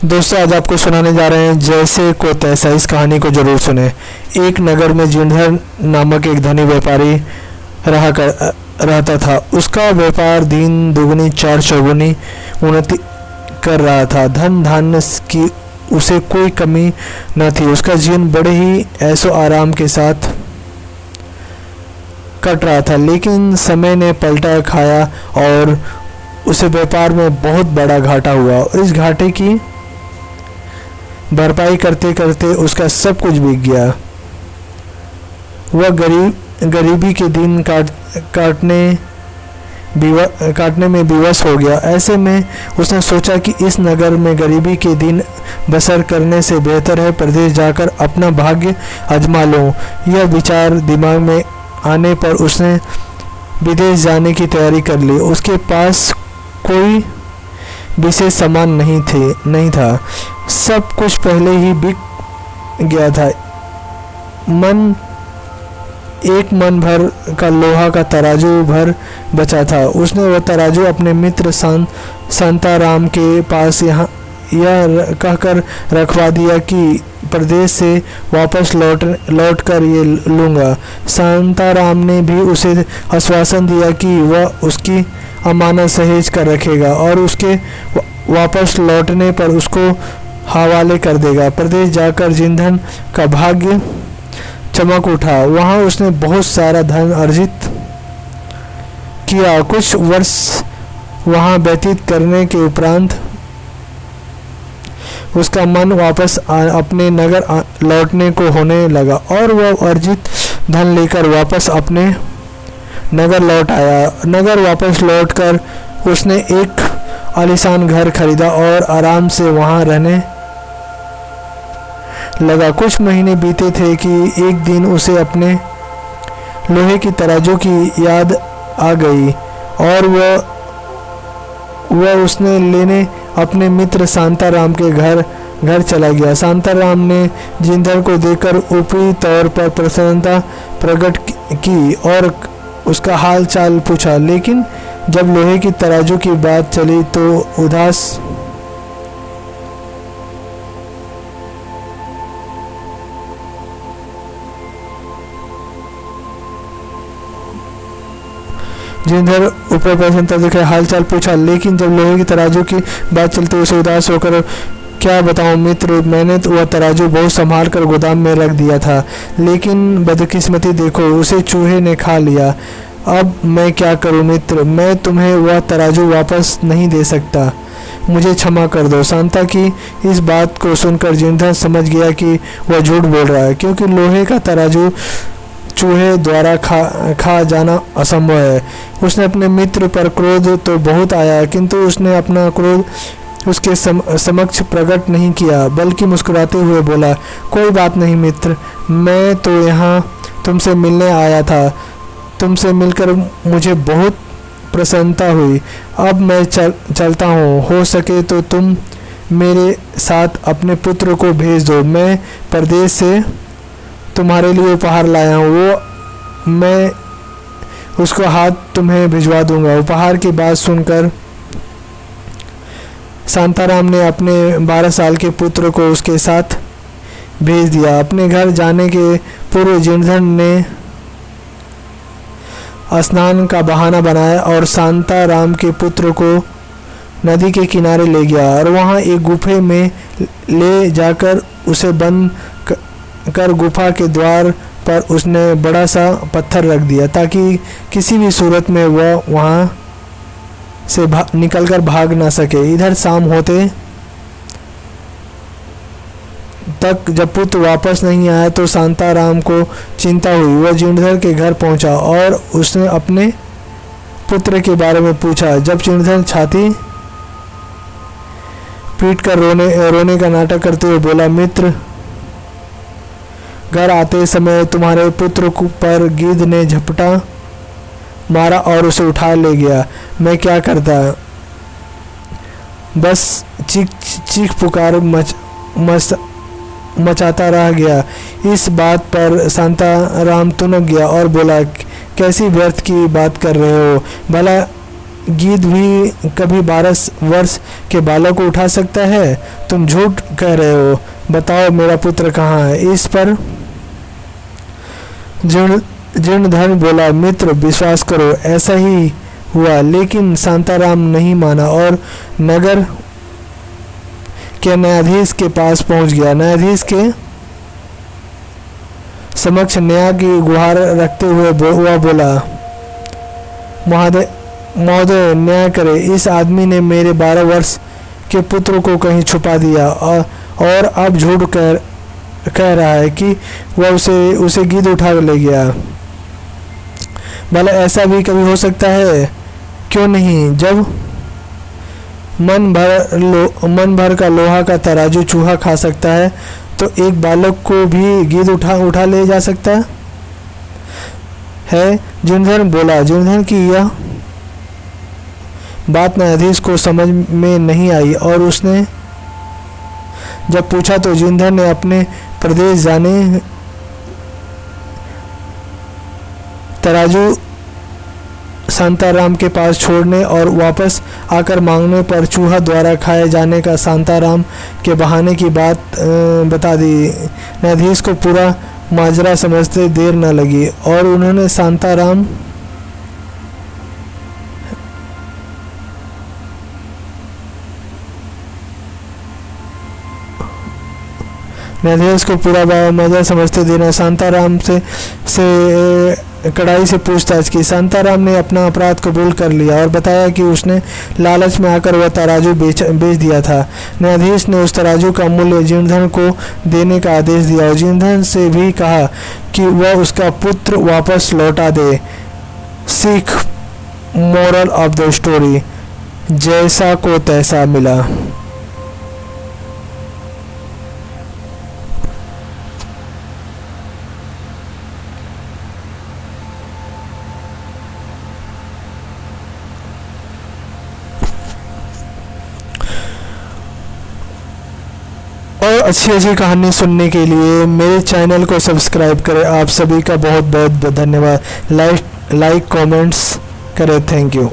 दोस्तों, आज आपको सुनाने जा रहे हैं जैसे को तैसा। इस कहानी को जरूर सुने। एक नगर में जीणधर नामक एक धनी व्यापारी रहता था। उसका व्यापार दिन दुगनी चार चौगुनी उन्नति कर रहा था। धन धान्य की उसे कोई कमी न थी। उसका जीवन बड़े ही ऐसो आराम के साथ कट रहा था। लेकिन समय ने पलटा खाया और उसे व्यापार में बहुत बड़ा घाटा हुआ। इस घाटे की भरपाई करते करते उसका सब कुछ बिक गया। वह गरीबी के दिन काटने में विवश हो गया। ऐसे में उसने सोचा कि इस नगर में गरीबी के दिन बसर करने से बेहतर है प्रदेश जाकर अपना भाग्य आजमा लूं। यह विचार दिमाग में आने पर उसने विदेश जाने की तैयारी कर ली। उसके पास कोई विशेष सामान नहीं था। सब कुछ पहले ही बिक गया था। एक मन भर का लोहा का तराजू भर बचा था। उसने वह तराजू अपने मित्र शांताराम के पास यह कहकर रखवा दिया कि प्रदेश से वापस लौट कर ये लूँगा। शांताराम ने भी उसे आश्वासन दिया कि वह उसकी अमानत सहेज कर रखेगा और उसके वापस लौटने पर उसको हवाले कर देगा। प्रदेश जाकर जीणधर का भाग्य चमक उठा। वहाँ उसने बहुत सारा धन अर्जित किया। कुछ वर्ष वहाँ व्यतीत करने के उपरांत उसका मन वापस अपने नगर लौटने को होने लगा और वह अर्जित धन लेकर वापस अपने नगर लौट आया। नगर वापस लौटकर उसने एक आलीशान घर खरीदा और आराम से वहां रहने लगा। कुछ महीने बीते थे कि एक दिन उसे अपने लोहे की तराजू की याद आ गई और वह उसने लेने अपने मित्र शांताराम के घर चला गया। शांताराम ने जीणधर को देखकर ऊपरी तौर पर प्रसन्नता प्रकट की और उसका हाल चाल पूछा। लेकिन जब लोहे की तराजू की बात चली तो उदास जीणधर ऊपर प्रसन्नता दिखे हाल चाल पूछा। लेकिन जब लोहे की तराजू की बात चलती उसे उदास होकर क्या बताऊं मित्र, मैंने तो वह तराजू बहुत संभाल कर गोदाम में रख दिया था, लेकिन बदकिस्मती देखो उसे चूहे ने खा लिया। अब मैं क्या करूं मित्र, मैं तुम्हें वह तराजू वापस नहीं दे सकता, मुझे क्षमा कर दो। शांता की इस बात को सुनकर जीणधर समझ गया कि वह झूठ बोल रहा है, क्योंकि लोहे का तराजू चूहे द्वारा खा जाना असंभव है। उसने अपने मित्र पर क्रोध तो बहुत आया, किंतु उसने अपना क्रोध उसके समक्ष प्रकट नहीं किया, बल्कि मुस्कुराते हुए बोला, कोई बात नहीं मित्र, मैं तो यहाँ तुमसे मिलने आया था। तुमसे मिलकर मुझे बहुत प्रसन्नता हुई। अब मैं चलता हूँ। हो सके तो तुम मेरे साथ अपने पुत्र को भेज दो। मैं प्रदेश से तुम्हारे लिए उपहार लाया हूँ, मैं उसको हाथ तुम्हें भिजवा दूंगा। उपहार की बात सुनकर शांताराम ने अपने 12 साल के पुत्र को उसके साथ भेज दिया। अपने घर जाने के पूर्व जीणधर ने स्नान का बहाना बनाया और शांताराम के पुत्र को नदी के किनारे ले गया और वहां एक गुफे में ले जाकर उसे बंद कर गुफा के द्वार पर उसने बड़ा सा पत्थर रख दिया, ताकि किसी भी सूरत में वह वहां से निकलकर भाग ना सके। इधर शाम होते तक जब पुत्र वापस नहीं आया तो शांताराम को चिंता हुई। वह जीणधर के घर पहुंचा और उसने अपने पुत्र के बारे में पूछा। जब जीणधर छाती पीट कर रोने का नाटक करते हुए बोला, मित्र, घर आते समय तुम्हारे पुत्र पर गिद्ध ने झपटा मारा और उसे उठा ले गया। मैं क्या करता, बस चीख पुकार मचाता रह गया। इस बात पर शांताराम तुनक गया और बोला, कैसी व्यर्थ की बात कर रहे हो, गिद्ध भी कभी 12 वर्ष के बालक को उठा सकता है? तुम झूठ कह रहे हो, बताओ मेरा पुत्र कहाँ है? इस पर जीर्णधर्म बोला, मित्र विश्वास करो ऐसा ही हुआ। लेकिन शांताराम नहीं माना और नगर के न्यायाधीश के पास पहुंच गया। न्यायाधीश के समक्ष न्याय की गुहार रखते हुए वह बोला, महोदय न्याय करे, इस आदमी ने मेरे 12 वर्ष के पुत्र को कहीं छुपा दिया और अब झूठ कह रहा है कि वह उसे गिद्ध उठा ले गया। भला ऐसा भी कभी हो सकता है? क्यों नहीं? जब मन भर का लोहा का तराजू चूहा खा सकता है तो एक बालक को भी गिद्ध उठा ले जा सकता है। जीर्णधर्म बोला। जीर्णधर्म की यह बात न्यायाधीश को समझ में नहीं आई और उसने जब पूछा तो जीर्णधर्म ने अपने प्रदेश जाने तराजू शांताराम के पास छोड़ने और वापस आकर मांगने पर चूहा द्वारा खाए जाने का शांताराम के बहाने की बात बता दी। न्यायाधीश को पूरा माजरा समझते देर न लगी और उन्होंने न्यायाधीश को पूरा मजा समझते देना शांताराम से कड़ाई से पूछताछ की। शांताराम ने अपना अपराध कबूल कर लिया और बताया कि उसने लालच में आकर वह तराजू बेच दिया था। न्यायाधीश ने उस तराजू का मूल्य जीर्णधर्म को देने का आदेश दिया और जीर्णधर्म से भी कहा कि वह उसका पुत्र वापस लौटा दे। सीख मोरल ऑफ द स्टोरी, जैसा को तैसा मिला। और अच्छी कहानी सुनने के लिए मेरे चैनल को सब्सक्राइब करें। आप सभी का बहुत बहुत धन्यवाद। लाइक कमेंट्स करें। Thank you.